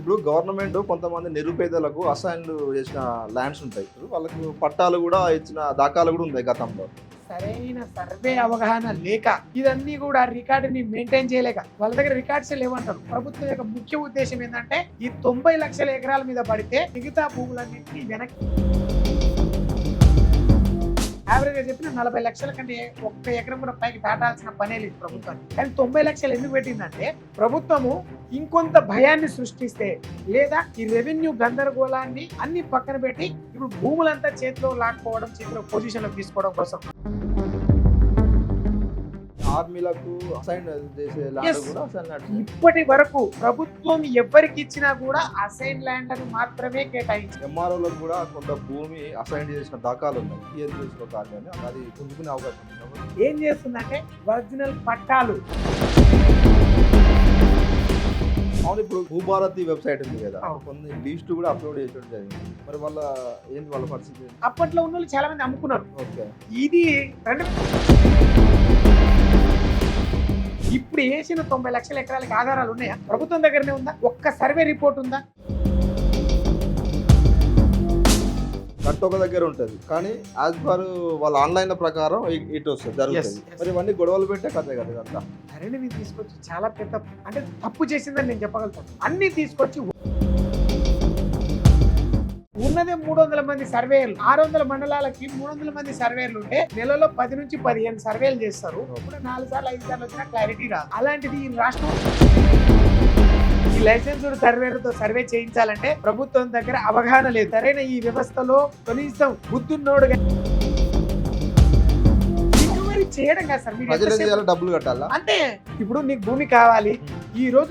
ఇప్పుడు గవర్నమెంట్ కొంతమంది నిరుపేదలకు అసైన్లు చేసిన ల్యాండ్స్ ఉంటాయి, వాళ్ళకు పట్టాలు కూడా ఇచ్చిన దాఖలు కూడా ఉన్నాయి గతంలో. సరైన సర్వే అవగాహన లేక ఇదన్నీ కూడా రికార్డుని మెయింటైన్ చేయలేక వాళ్ళ దగ్గర రికార్డ్స్ లేవంటారు. ప్రభుత్వం యొక్క ముఖ్య ఉద్దేశం ఏంటంటే ఈ 90 లక్షల ఎకరాల మీద పడితే మిగతా భూములన్నింటినీ వెనక్కి యావరేజ్ గా చెప్పిన 40 లక్షల కంటే ఒక్క ఎకరం కూడా పైకి దాటాల్సిన పనే లేదు ప్రభుత్వానికి. కానీ 90 లక్షలు ఎందుకు పెట్టిందంటే ప్రభుత్వము ఇంకొంత భయాన్ని సృష్టిస్తే లేదా ఈ రెవెన్యూ గందరగోళాన్ని అన్ని పక్కన పెట్టి ఇప్పుడు భూములంతా చేతిలో లాక్కోవడం, చేతిలో పొజిషన్ లో తీసుకోవడం కోసం ఆర్మీలకు అసైన్ చేసే ల్యాండ్ కూడా అసైన్ ల్యాండ్ ఇప్పటి వరకు ప్రభుత్వం ఎవరికి ఇచ్చినా కూడా అసైన్ ల్యాండ్ అని మాత్రమే కేటాయించింది. ఎంఆర్ఓలకు కూడా కొంత భూమి అసైన్ చేసిన దాఖలు ఉన్నాయి. ఏం చేసుకోవాలి అని అది పొందుకునే అవకాశం ఉంది కాబట్టి ఏం చేస్తుందంటే ఒరిజినల్ పట్టాలు. అవును, ఇప్పుడు భూభారతి వెబ్సైట్ ఉంది కదా, అవును. కొన్ని లిస్ట్ కూడా అప్లోడ్ చేయడం జరిగింది. మరి వాళ్ళ ఏంటి వాళ్ళ పరిస్థితి? అప్పట్లో ఉన్న వాళ్ళు చాలా మంది అమ్ముకున్నారు. ఓకే, ఇది ఇప్పుడు వేసిన 90 లక్షల ఎకరాలకి ఆధారాలు ఉన్నాయా? ప్రభుత్వం దగ్గరనే ఉందా? ఒక్క సర్వే రిపోర్ట్ ఉందా? కట్ ఒక దగ్గర ఉంటుంది కానీ యాజ్ పర్ వాళ్ళ ఆన్లైన్ ప్రకారం ఇటు వస్తుంది జరుగుతుంది. Yes. మరి ఇవన్నీ గొడవలు పెట్టే కథే కదా ఇదంతా. ధరణిని తీసుకొచ్చి చాలా పెద్ద అంటే తప్పు చేసిందని నేను చెప్పగలుగుతాను. అన్ని తీసుకొచ్చి ఉన్నదే 300 మంది సర్వేయర్లు, 600 మండలాలకి 300 మంది సర్వేయర్లు ఉంటే నెలలో 10 నుంచి 15 సర్వేలు చేస్తారు. ఇప్పుడు 4 సార్లు 5 సార్లు వచ్చినా క్లారిటీ రాదు. అలాంటిది ఈ రాష్ట్రం ఈ లైసెన్స్డ్ సర్వేలతో సర్వే చేయించాలంటే ప్రభుత్వం దగ్గర అవగాహన లేదు. సరైన ఈ వ్యవస్థలో కనీసం బుద్ధున్నోడు రికవరీ చేయడం కాదు సార్. మీరు ప్రజలు ఏం ఎంతసేపు- చేయాలి? డబ్బులు కట్టాలా? అంటే ఇప్పుడు నీకు భూమి కావాలి. ఈ రోజు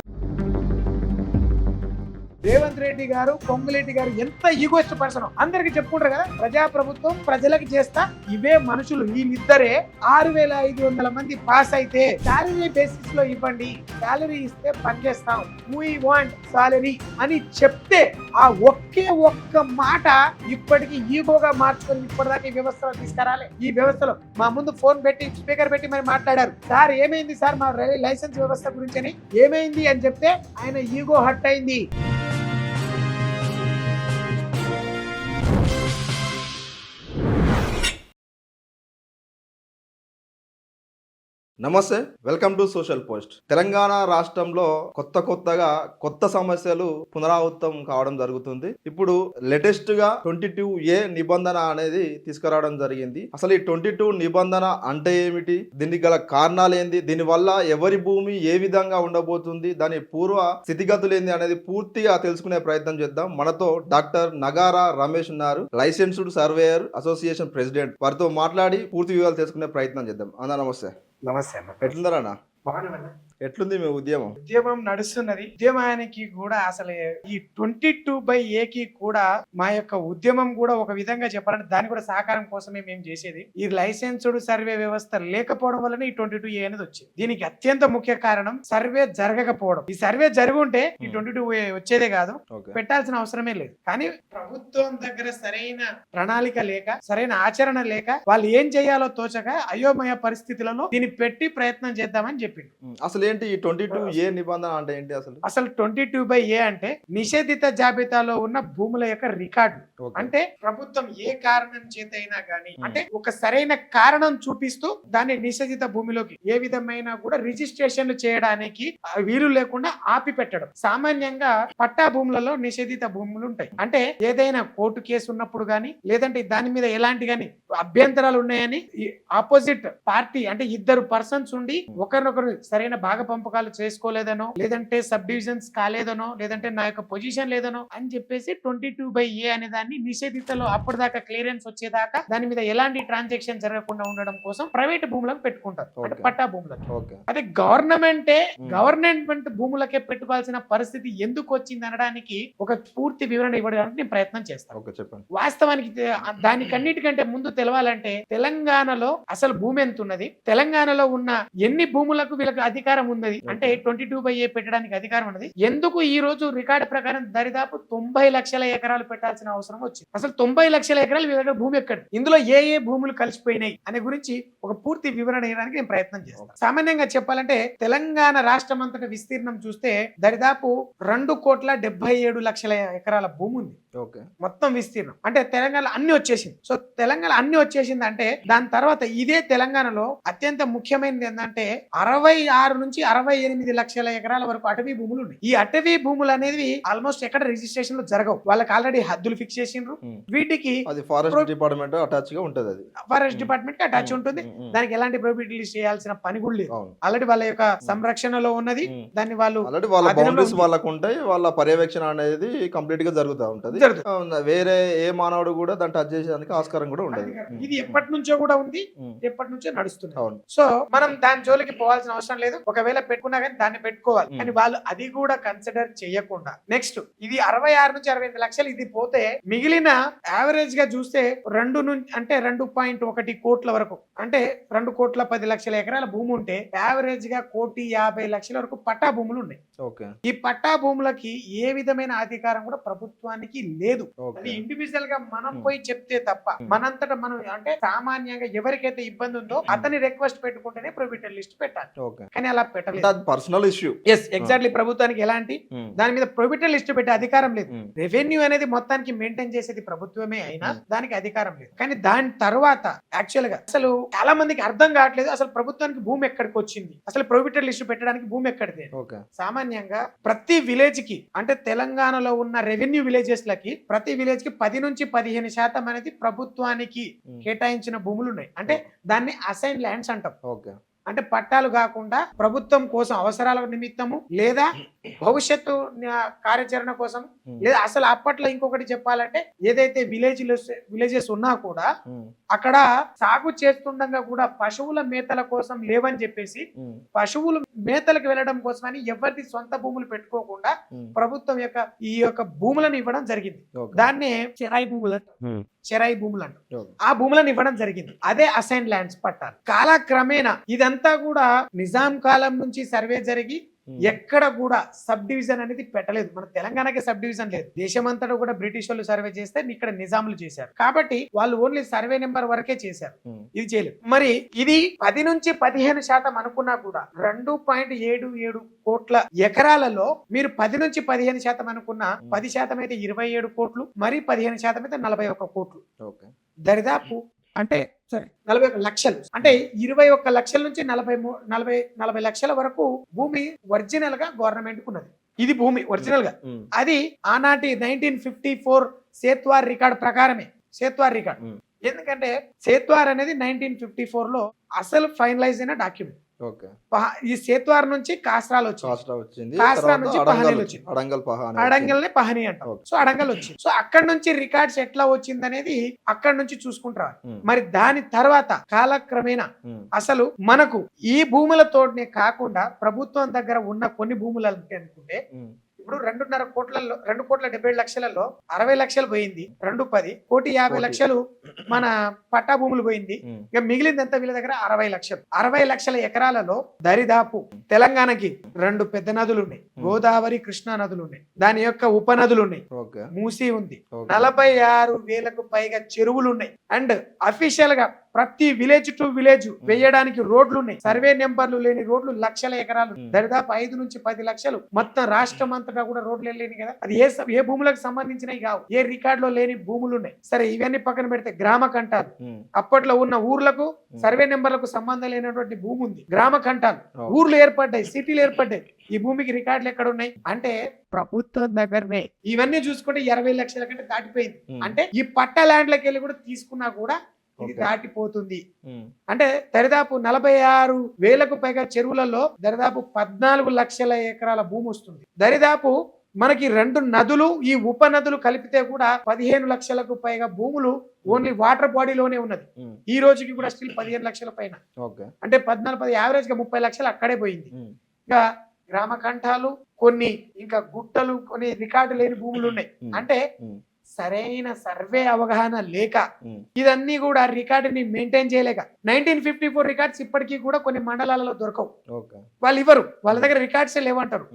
రేవంత్ రెడ్డి గారు, పొంగులేటి గారు ఎంత ఈగోయిస్ట్ పర్సన్ అందరికి చెప్పుకుంటారు కదా, ప్రజాప్రభుత్వం ప్రజలకు చేస్తా. ఇవే మనుషులు వీళ్ళిద్దరే 6500 మంది పాస్ అయితే సాలరీ బేసిస్ లో ఇవ్వండి, సాలరీ ఇస్తే పని చేస్తాం, వీ వాంట్ సాలరీ అని చెప్తే ఆ ఒకే ఒక్క మాట ఇప్పటికి ఈగోగా మార్చుకొని ఇప్పటిదాకా ఈ వ్యవస్థలో తీసుకురాలి. ఈ వ్యవస్థలో మా ముందు ఫోన్ పెట్టి స్పీకర్ పెట్టి మరి మాట్లాడారు. సార్ ఏమైంది సార్ మా లైసెన్స్ వ్యవస్థ గురించి అని, ఏమైంది అని చెప్తే ఆయన ఈగో హట్ అయింది. నమస్తే, welcome to social post. Telangana రాష్ట్రంలో కొత్తగా కొత్త సమస్యలు పునరావృతం కావడం జరుగుతుంది. ఇప్పుడు లేటెస్ట్ గా 22A నిబంధన అనేది తీసుకురావడం జరిగింది. అసలు ఈ 22 నిబంధన అంటే ఏమిటి, దీనికి గల కారణాలు ఏంది, దీని వల్ల ఎవరి భూమి ఏ విధంగా ఉండబోతుంది, దాని పూర్వ స్థితిగతులు ఏంది అనేది పూర్తిగా తెలుసుకునే ప్రయత్నం చేద్దాం. మనతో డాక్టర్ నగారా రమేష్ ఉన్నారు, లైసెన్స్డ్ సర్వేయర్ అసోసియేషన్ ప్రెసిడెంట్. వారితో మాట్లాడి పూర్తి వివరాలు తెలుసుకునే ప్రయత్నం చేద్దాం. అన్నా నమస్తే. నమస్తే అన్న. ఎట్లుందరన్నా? బాగున్నామన్నా. ఎట్లుంది మీ ఉద్యమం? ఉద్యమం నడుస్తున్నది. ఉద్యమానికి కూడా అసలు ఈ 22/A కూడా మా యొక్క ఉద్యమం కూడా ఒక విధంగా చెప్పాలంటే దాని కూడా సహకారం కోసమే మేము చేసేది. ఈ లైసెన్స్డ్ సర్వే వ్యవస్థ లేకపోవడం వల్లనే ఈ 22A అనేది వచ్చింది. దీనికి అత్యంత ముఖ్య కారణం సర్వే జరగకపోవడం. ఈ సర్వే జరుగుంటే ఈ 22A వచ్చేదే కాదు, ఓకే. పెట్టాల్సిన అవసరమే లేదు. కానీ ప్రభుత్వం దగ్గర సరైన ప్రణాళిక లేక, సరైన ఆచరణ లేక, వాళ్ళు ఏం చేయాలో తోచక అయోమయ పరిస్థితులలో దీన్ని పెట్టి ప్రయత్నం చేద్దామని చెప్పింది. అసలు ఏంటి ఈ 22A నిబంధన అంటే ఏంటి అసలు? అసలు 22/A అంటే నిషేధిత జాబితాలో ఉన్న భూముల యొక్క రికార్డు. ఓకే. అంటే ప్రభుత్వం ఏ కారణం చేత అయినా గానీ అంటే ఒక సరైన కారణం చూపిస్తూ దాన్ని నిషేధిత భూమిలోకి ఏ విధమైన కూడా రిజిస్ట్రేషన్లు చేయడానికి వీలు లేకుండా ఆపి పెట్టడం. సామాన్యంగా పట్టా భూములలో నిషేధిత భూములు ఉంటాయి. అంటే ఏదైనా కోర్టు కేసు ఉన్నప్పుడు గానీ లేదంటే దాని మీద ఎలాంటి గానీ అభ్యంతరాలు ఉన్నాయని ఆపోజిట్ పార్టీ అంటే ఇద్దరు పర్సన్స్ ఉండి ఒకరినొకరు సరైన భాగ పంపకాలు చేసుకోలేదనో, లేదంటే సబ్ డివిజన్స్ కాలేదనో, లేదంటే నా యొక్క పొజిషన్ లేదనో అని చెప్పేసి 22/A అనే దాన్ని నిషేధితలో అప్పటిదాకా క్లియరెన్స్ వచ్చేదాకా దాని మీద ఎలాంటి ట్రాన్సాక్షన్ జరగకుండా ఉండడం కోసం ప్రైవేట్ భూములకు పెట్టుకుంటారు, అంటే ఓకే. పట్టా భూములకు. ఓకే. అదే గవర్నమెంట్ భూములకే పెట్టుకోవాల్సిన పరిస్థితి ఎందుకు వచ్చింది అనడానికి ఒక పూర్తి వివరణ ఇవ్వడానికి నేను ప్రయత్నం చేస్తాను. ఓకే, చెప్పండి. వాస్తవానికి దానికన్నిటికంటే ముందు తెలవాలంటే తెలంగాణలో అసలు భూమి ఎంత ఉన్నది, తెలంగాణలో ఉన్న ఎన్ని భూములకు వీళ్ళకి అధికార అధికారం ఉన్నది, అంటే 22/A పెట్టడానికి అధికారం ఉన్నది. ఎందుకు ఈ రోజు రికార్డు ప్రకారం దరిదాపు 90 లక్షల ఎకరాలు పెట్టాల్సిన అవసరం వచ్చింది? అసలు 90 లక్షల ఎకరాలు వీళ్ళ దగ్గర భూమి ఎక్కడ, ఇందులో ఏ భూములు కలిసిపోయినాయి అనే గురించి ఒక పూర్తి వివరణ ఇవ్వడానికి నేను ప్రయత్నం చేస్తాను. సామాన్యంగా చెప్పాలంటే తెలంగాణ రాష్ట్రం అంతటా విస్తీర్ణం చూస్తే దరిదాపు 2,77,00,000 ఎకరాల భూమి ఉంది. మొత్తం విస్తీర్ణం అంటే తెలంగాణ అన్ని వచ్చేసింది. సో తెలంగాణ అన్ని వచ్చేసింది అంటే దాని తర్వాత ఇదే తెలంగాణలో అత్యంత ముఖ్యమైనది ఏంటంటే 66 నుంచి 68 లక్షల ఎకరాల వరకు అటవీ భూములు ఉన్నాయి. ఈ అటవీ భూములు అనేది ఆల్మోస్ట్ ఎక్కడ రిజిస్ట్రేషన్ లో జరగవు. వాళ్ళకి ఆల్రెడీ హద్దులు ఫిక్స్ చేసిండ్రు. వీటికి ఫారెస్ట్ డిపార్ట్మెంట్ అటాచ్ గా ఉంటది. అది ఫారెస్ట్ డిపార్ట్మెంట్ కి అటాచ్ ఉంటుంది. దానికి ఎలాంటి ప్రొహిబిట్ లిస్ట్ చేయాల్సిన పని కూడా లేదు. ఆల్రెడీ వాళ్ళ యొక్క సంరక్షణలో ఉన్నది. దాన్ని వాళ్ళు వాళ్ళకు ఉంటాయి. వాళ్ళ పర్యవేక్షణ అనేది కంప్లీట్ గా జరుగుతూ ఉంటది. వేరే ఏ మానవుడు కూడా దాన్ని టచ్ చేసేదానికి ఆస్కారం కూడా ఉండదు. ఇది ఎప్పటి నుంచో కూడా ఉంది, ఎప్పటి నుంచో నడుస్తుంది. సో మనం దాని జోలికి పోవాల్సిన అవసరం లేదు. ఒకవేళ పెట్టుకున్నా కానీ దాన్ని పెట్టుకోవాలి. కానీ వాళ్ళు అది కూడా కన్సిడర్ చేయకుండా నెక్స్ట్ ఇది 66 నుంచి 68 లక్షలు ఇది పోతే మిగిలిన యావరేజ్ గా చూస్తే 2.1 కోట్ల వరకు, అంటే 2,10,00,000 ఎకరాల భూమి ఉంటే యావరేజ్ గా 1,50,00,000 వరకు పట్టా భూములు ఉన్నాయి. ఈ పట్టా భూములకి ఏ విధమైన అధికారం కూడా ప్రభుత్వానికి లేదు. అది ఇండివిజువల్ గా మనం పోయి చెప్తే తప్ప మనంతటా మనం అంటే సామాన్యంగా ఎవరికైతే ఇబ్బంది ఉందో అతని రిక్వెస్ట్ పెట్టుకుంటేనే ప్రొహిబిటెడ్ లిస్ట్ పెట్టాలి. కానీ అలా పెట్టలేదు. Personal issue. ఎగ్జాక్ట్లీ. ప్రభుత్వానికి ఎలాంటి దాని మీద ప్రొహిబిటెడ్ లిస్ట్ పెట్టే అధికారం లేదు. రెవెన్యూ అనేది మొత్తానికి మెయింటైన్ చేసేది ప్రభుత్వమే అయినా దానికి అధికారం లేదు. కానీ దాని తర్వాత యాక్చువల్ గా అసలు చాలా మందికి అర్థం కావట్లేదు అసలు ప్రభుత్వానికి భూమి ఎక్కడికి వచ్చింది, అసలు ప్రొహిబిటెడ్ లిస్ట్ పెట్టడానికి భూమి ఎక్కడిది. సామాన్యంగా ప్రతి విలేజ్ కి అంటే తెలంగాణలో ఉన్న రెవెన్యూ విలేజెస్ లకి ప్రతి విలేజ్ కి 10 నుంచి 15% అనేది ప్రభుత్వానికి కేటాయించిన భూములు ఉన్నాయి. అంటే దాన్ని అసైన్ ల్యాండ్స్ అంటాం. అంటే పట్టాలు కాకుండా ప్రభుత్వం కోసం అవసరాల నిమిత్తము లేదా భవిష్యత్తు కార్యాచరణ కోసం లేదా అసలు అప్పట్లో ఇంకొకటి చెప్పాలంటే ఏదైతే విలేజెస్ ఉన్నా కూడా అక్కడ సాగు చేస్తుండగా కూడా పశువుల మేతల కోసం లేవని చెప్పేసి పశువులు మేతలకు వెళ్ళడం కోసమని ఎవరిది సొంత భూములు పెట్టుకోకుండా ప్రభుత్వం ఈ యొక్క భూములను ఇవ్వడం జరిగింది. దాన్నే చెరాయి భూములు అంటారు. ఆ భూములను ఇవ్వడం జరిగింది. అదే అసైన్ ల్యాండ్స్ పట్టాలు. కాలక్రమేణా ఇదంతా కూడా నిజాం కాలం నుంచి సర్వే జరిగి ఎక్కడ కూడా సబ్ డివిజన్ అనేది పెట్టలేదు. మన తెలంగాణకి సబ్ డివిజన్ లేదు. దేశమంతటా కూడా బ్రిటిష్ వాళ్ళు సర్వే చేస్తే ఇక్కడ నిజాములు చేశారు. కాబట్టి వాళ్ళు ఓన్లీ సర్వే నెంబర్ వరకే చేశారు. ఇది చేయలేదు. మరి ఇది 10 నుంచి 15% అనుకున్నా కూడా 2.77 కోట్ల ఎకరాలలో మీరు 10 నుంచి 15% అనుకున్నా 10% అయితే 27 కోట్లు, మరి 15% అయితే 41 కోట్లు. దరిదాపు అంటే 41 లక్షలు, అంటే 21 లక్షల నుంచి 40 లక్షల వరకు భూమి ఒరిజినల్ గా గవర్నమెంట్ ఉన్నది. ఇది భూమి ఒరిజినల్ గా. అది ఆనాటి 1954 సేత్వార్ రికార్డ్ ప్రకారమే. సేత్వార్ రికార్డ్ ఎందుకంటే సేత్వార్ అనేది 1954 లో అసలు ఫైనలైజ్ అయిన డాక్యుమెంట్. ఈ సేత్వార్ నుంచి కాస్రాలు వచ్చింది, కాస్రా నుంచి పహనీలు వచ్చింది, అడంగల్నే పహనీ అంటాం. సో అడంగల్ వచ్చింది. సో అక్కడ నుంచి రికార్డ్స్ ఎట్లా వచ్చింది అనేది అక్కడ నుంచి చూసుకుంటారు. మరి దాని తర్వాత కాలక్రమేణా అసలు మనకు ఈ భూములతోనే కాకుండా ప్రభుత్వం దగ్గర ఉన్న కొన్ని భూములు అనుకుంటే ఇప్పుడు 2,70,00,000 60 లక్షలు పోయింది, 2,10,50,00,000 మన పట్టా భూములు పోయింది. ఇక మిగిలింది ఎంత వీళ్ళ దగ్గర 60 లక్షలు. 60 లక్షల ఎకరాలలో దరిదాపు తెలంగాణకి 2 పెద్ద నదులు ఉన్నాయి, గోదావరి కృష్ణా నదులు ఉన్నాయి, దాని యొక్క ఉపనదులు ఉన్నాయి, మూసీ ఉంది, 46,000కు పైగా చెరువులు ఉన్నాయి. అండ్ అఫీషియల్ గా ప్రతి విలేజ్ టు విలేజ్ వేయడానికి రోడ్లు ఉన్నాయి. సర్వే నెంబర్లు లేని రోడ్లు లక్షల ఎకరాలు, దరిదాపు 5 నుంచి 10 లక్షలు. మొత్తం రాష్ట్రం అంతటా కూడా రోడ్లు వెళ్ళలేని కదా. అది ఏ భూములకు సంబంధించినవి కావు, ఏ రికార్డ్ లో లేని భూములు ఉన్నాయి. సరే ఇవన్నీ పక్కన పెడితే గ్రామ కంటాలు, అప్పట్లో ఉన్న ఊర్లకు సర్వే నెంబర్లకు సంబంధం లేనటువంటి భూమి ఉంది. గ్రామ కంటాలు, ఊర్లు ఏర్పడ్డాయి, సిటీలు ఏర్పడ్డాయి. ఈ భూమికి రికార్డులు ఎక్కడ ఉన్నాయి అంటే ప్రభుత్వం దగ్గరనే. ఇవన్నీ చూసుకుంటే 20 లక్షల కంటే దాటిపోయింది. అంటే ఈ పట్ట ల్యాండ్లకి వెళ్ళి కూడా తీసుకున్నా కూడా ఇది దాటిపోతుంది. అంటే దరిదాపు 46,000కు పైగా చెరువులలో దరిదాపు 14 లక్షల ఎకరాల భూమి వస్తుంది. దరిదాపు మనకి 2 నదులు ఈ ఉపనదులు కలిపితే కూడా 15 లక్షలకు పైగా భూములు ఓన్లీ వాటర్ బాడీలోనే ఉన్నది. ఈ రోజుకి కూడా స్టిల్ 15 లక్షల పైన. అంటే 14 యావరేజ్ గా 30 లక్షలు అక్కడే పోయింది. ఇంకా గ్రామ కంఠాలు, కొన్ని ఇంకా గుట్టలు, కొన్ని రికార్డు లేని భూములు ఉన్నాయి. అంటే సరైన సర్వే అవగాహన లేక ఉమ్. ఇదన్నీ కూడా రికార్డుని మెయింటైన్ చేయలేక 1954 రికార్డ్స్ ఇప్పటికీ కూడా కొన్ని మండలాలలో దొరకవు. ఓకే. వాళ్ళు ఇవ్వరు, వాళ్ళ దగ్గర రికార్డ్స్ లేవంటారు.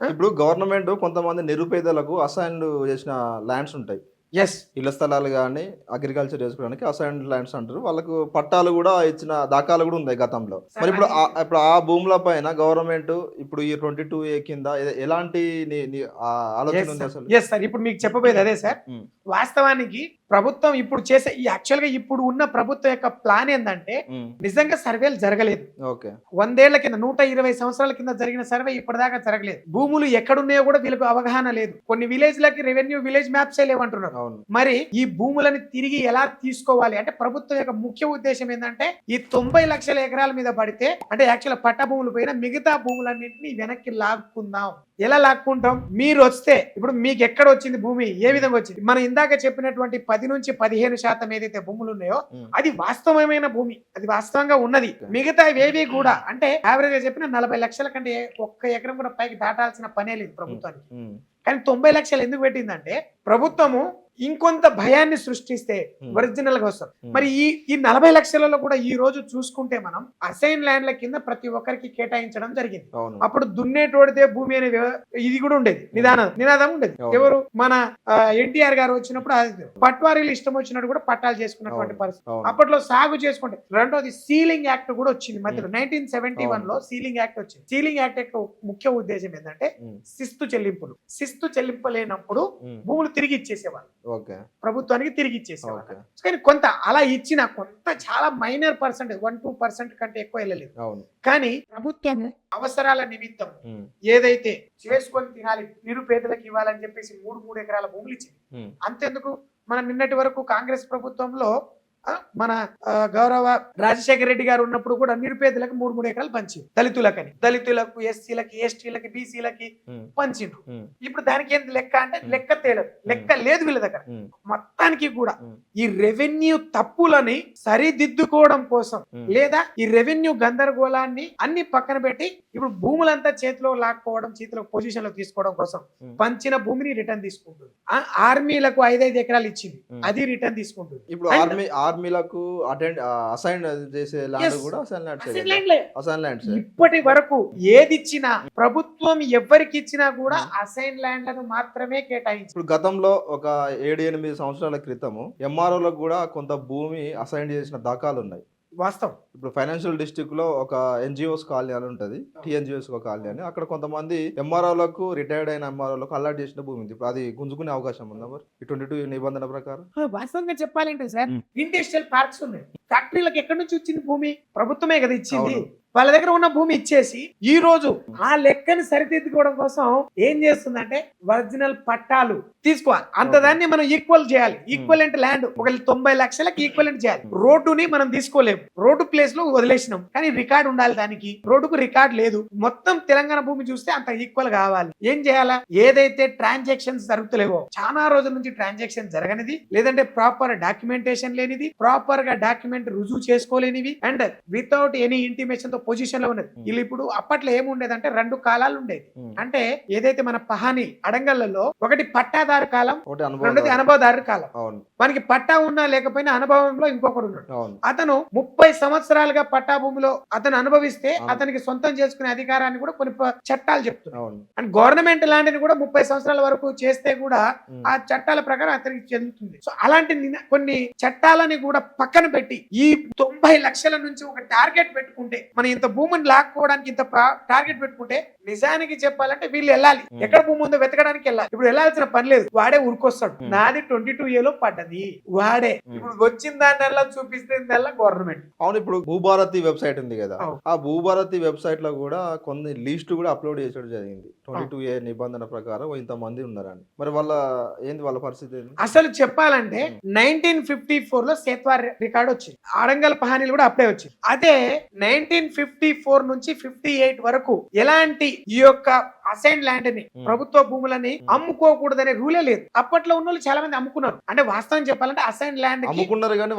ఇప్పుడు గవర్నమెంట్ కొంతమంది నిరుపేదలకు అసైన్డ్ చేసిన ల్యాండ్స్ ఉంటాయి, ఎస్, ఇళ్ల స్థలాలు కానీ అగ్రికల్చర్ చేసుకోవడానికి అసైన్డ్ ల్యాండ్స్ అంటారు. వాళ్ళకు పట్టాలు కూడా ఇచ్చిన దాఖలు కూడా ఉన్నాయి గతంలో. మరి ఇప్పుడు ఇప్పుడు ఆ భూముల పైన గవర్నమెంట్ ఇప్పుడు ఈ 22A కింద ఎలాంటి ఆలోచన ఉంది అసలు? ఎస్ సార్, ఇప్పుడు మీకు చెప్పబోయేది అదే సార్. వాస్తవానికి ప్రభుత్వం ఇప్పుడు చేసే యాక్చువల్ గా ఇప్పుడు ఉన్న ప్రభుత్వం యొక్క ప్లాన్ ఏంటంటే నిజంగా సర్వేలు జరగలేదు. ఓకే. 100 ఏళ్ల కింద 120 సంవత్సరాల కింద జరిగిన సర్వే ఇప్పటిదాకా జరగలేదు. భూములు ఎక్కడున్నాయో కూడా వీళ్ళకు అవగాహన లేదు. కొన్ని విలేజ్ లకి రెవెన్యూ విలేజ్ మ్యాప్స్ లేవంటున్నారు. మరి ఈ భూములని తిరిగి ఎలా తీసుకోవాలి అంటే ప్రభుత్వం యొక్క ముఖ్య ఉద్దేశం ఏంటంటే ఈ 90 లక్షల ఎకరాల మీద పడితే అంటే యాక్చువల్ పట్ట భూములు పోయినా మిగతా భూములన్నింటినీ వెనక్కి లాక్కుందాం. ఎలా లాక్కుంటాం? మీరు వస్తే ఇప్పుడు మీకు ఎక్కడ వచ్చింది భూమి, ఏ విధంగా వచ్చింది? మనం ఇందాక చెప్పినటువంటి 10 నుంచి 15% ఏదైతే భూములు ఉన్నాయో అది వాస్తవమైన భూమి, అది వాస్తవంగా ఉన్నది. మిగతా ఏవి కూడా అంటే యావరేజ్ గా చెప్పిన 40 లక్షల కంటే ఒక్క ఎకరం కూడా పైకి దాటాల్సిన పనే లేదు ప్రభుత్వానికి. కానీ 90 లక్షలు ఎందుకు పెట్టిందంటే ప్రభుత్వము ఇంకొంత భయాన్ని సృష్టిస్తే ఒరిజినల్ గా వస్తారు. మరి ఈ 40 లక్షలలో కూడా ఈ రోజు చూసుకుంటే మనం అసైన్ ల్యాండ్ల కింద ప్రతి ఒక్కరికి కేటాయించడం జరిగింది. అప్పుడు దున్నేటోడితే భూమి అనే ఇది కూడా ఉండేది, నినాదం ఉండేది. ఎవరు మన ఎన్టీఆర్ గారు వచ్చినప్పుడు పట్వారీలు ఇష్టం వచ్చినట్టు కూడా పట్టాలు చేసుకున్నటువంటి పరిస్థితి. అప్పట్లో సాగు చేసుకుంటే. రెండోది సీలింగ్ యాక్ట్ కూడా వచ్చింది మధ్యలో. 1971 లో సీలింగ్ యాక్ట్ వచ్చింది. సీలింగ్ యాక్ట్ యొక్క ముఖ్య ఉద్దేశం ఏంటంటే శిస్తు చెల్లింపు లేనప్పుడు భూములు తిరిగి ఇచ్చేసేవాళ్ళు, ప్రభుత్వానికి తిరిగి ఇచ్చేసేవాళ్ళు. కానీ కొంత అలా ఇచ్చిన కొంత చాలా మైనర్ పర్సెంటేజ్ 1-2% కంటే ఎక్కువ వెళ్ళలేదు. కానీ ప్రభుత్వం అవసరాల నిమిత్తం ఏదైతే చేసుకొని తినాలి నిరుపేదలకు ఇవ్వాలని చెప్పేసి 3 ఎకరాల భూములు ఇచ్చింది. అంతెందుకు మనం నిన్నటి వరకు కాంగ్రెస్ ప్రభుత్వంలో మన గౌరవ రాజశేఖర రెడ్డి గారు ఉన్నప్పుడు కూడా నిరుపేదలకు 3 ఎకరాలు పంచింది. దళితులకు ఎస్సీలకి ఎస్టీలకి బీసీలకి పంచిండ్రు. ఇప్పుడు దానికి ఏంటి లెక్క అంటే లెక్క తేలదు, లెక్క లేదు వీళ్ళ దగ్గర. మొత్తానికి కూడా ఈ రెవెన్యూ తప్పులని సరిదిద్దుకోవడం కోసం లేదా ఈ రెవెన్యూ గందరగోళాన్ని అన్ని పక్కన పెట్టి ఇప్పుడు భూములంతా చేతిలో లాక్కోవడం, చేతిలో పొజిషన్ లో తీసుకోవడం కోసం పంచిన భూమిని రిటర్న్ తీసుకుంటుంది. ఆర్మీలకు 5 ఎకరాలు ఇచ్చింది, అది రిటర్న్ తీసుకుంటుంది. ఇప్పుడు ఆర్మీలకు అసైన్ చేసే ల్యాండ్ కూడా అసైన్ ల్యాండ్స్. ఇప్పటి వరకు ఏది ఇచ్చినా ప్రభుత్వం ఎవరికి ఇచ్చినా కూడా అసైన్ ల్యాండ్లను మాత్రమే కేటాయించి. ఇప్పుడు గతంలో ఒక 7-8 సంవత్సరాల క్రితము ఎంఆర్ఓలకు కూడా కొంత భూమి అసైన్ చేసిన దాఖలు ఉన్నాయి. వాస్తవం. ఇప్పుడు ఫైనాన్షియల్ డిస్ట్రిక్ట్ లో ఒక ఎన్జిఓస్ కాలనీ అని ఉంటుంది, టీఎన్జిఓస్ కాలనీ అని. అక్కడ కొంతమంది ఎంఆర్ఓలకు రిటైర్డ్ అయిన ఎంఆర్ఓలకు అలాట్ చేసిన భూమి ఉంది. ఇప్పుడు అది గుంజుకునే అవకాశం ఉందా మరి ఈ 22 నిబంధన ప్రకారం? వాస్తవంగా చెప్పాలంటే సార్ ఇండస్ట్రియల్ పార్క్స్ ఉన్నాయి, ఫ్యాక్టరీలకు ఎక్కడి నుంచి వచ్చింది భూమి? ప్రభుత్వమే కదా ఇచ్చింది. వాళ్ళ దగ్గర ఉన్న భూమి ఇచ్చేసి ఈ రోజు ఆ లెక్కని సరిదిద్దుకోవడం కోసం ఏం చేస్తుందంటే ఒరిజినల్ పట్టాలు తీసుకోవాలి. అంత దాన్ని మనం ఈక్వల్ చేయాలి. ఈక్వలెంట్ ల్యాండ్ ఒక 90 లక్షలకి ఈక్వలెంట్ చేయాలి. రోడ్డుని మనం తీసుకోలేము, రోడ్డు ప్లేస్ లో వదిలేసినాం, కానీ రికార్డు ఉండాలి. దానికి రోడ్డుకు రికార్డు లేదు. మొత్తం తెలంగాణ భూమి చూస్తే అంత ఈక్వల్ కావాలి. ఏం చేయాలా? ఏదైతే ట్రాన్సాక్షన్స్ జరుగుతలేవో, చాలా రోజుల నుంచి ట్రాన్సాక్షన్ జరగనిది, లేదంటే ప్రాపర్ డాక్యుమెంటేషన్ లేనిది, ప్రాపర్ గా డాక్యుమెంట్ రుజువు చేసుకోలేనివి, అండ్ వితౌట్ ఎనీ ఇంటిమేషన్ తో పొజిషన్ లో ఉన్నది. వీళ్ళు ఇప్పుడు అప్పట్లో ఏముండేదంటే 2 కాలాలు ఉండేది. అంటే ఏదైతే మన పహాని అడంగల్లో ఒకటి పట్టాదారు కాలం, రెండోది అనుభవదారు కాలం. మనకి పట్టా ఉన్నా లేకపోయినా అనుభవంలో ఇంకొకడు ఉన్నాడు. అతను 30 సంవత్సరాలుగా పట్టా భూమిలో అతను అనుభవిస్తే అతనికి సొంతం చేసుకునే అధికారాన్ని కూడా కొన్ని చట్టాలు చెప్తున్నాయి. అండ్ గవర్నమెంట్ ల్యాండ్ ని కూడా 30 సంవత్సరాల వరకు చేస్తే కూడా ఆ చట్టాల ప్రకారం అతనికి చెందుతుంది. సో అలాంటి కొన్ని చట్టాలని కూడా పక్కన పెట్టి ఈ 90 లక్షల నుంచి ఒక టార్గెట్ పెట్టుకుంటే, మన ఇంత భూమిని లాక్కోవడానికి ఇంత టార్గెట్ పెట్టుకుంటే, నిజానికి చెప్పాలంటే వీళ్ళు వెళ్ళాలి, ఎక్కడ భూమి ఉందో వెతకడానికి వెళ్ళాలి. ఇప్పుడు వెళ్ళాల్సిన పని లేదు, వాడే ఊరుకొస్తాడు. నాది 22A లో పడ్డది, వాడే ఇప్పుడు వచ్చిన దానివల్ల చూపిస్తే గవర్నమెంట్. అవును. ఇప్పుడు భూభారతి వెబ్సైట్ ఉంది కదా, ఆ భూభారతి వెబ్సైట్ లో కూడా కొన్ని లిస్ట్ కూడా అప్లోడ్ చేసడం జరిగింది. 22A నిబంధన ప్రకారం ఇంతమంది ఉన్నారని. మరి వాళ్ళ పరిస్థితి అసలు చెప్పాలంటే 1954 లో సేత్వార్ రికార్డు వచ్చింది, ఆడంగల్ పహానీలు కూడా అప్పుడే వచ్చింది. అదే 1954 నుంచి 58 వరకు ఎలాంటి ఈ యొక్క అసైన్ ల్యాండ్ ని ప్రభుత్వ భూములని అమ్ముకోకూడదనే రూలే లేదు. అప్పట్లో ఉన్న వాళ్ళు చాలా మంది అమ్ముకున్నారు. అంటే వాస్తవం చెప్పాలంటే అసైన్ ల్యాండ్ అమ్ముకున్నారు కానీ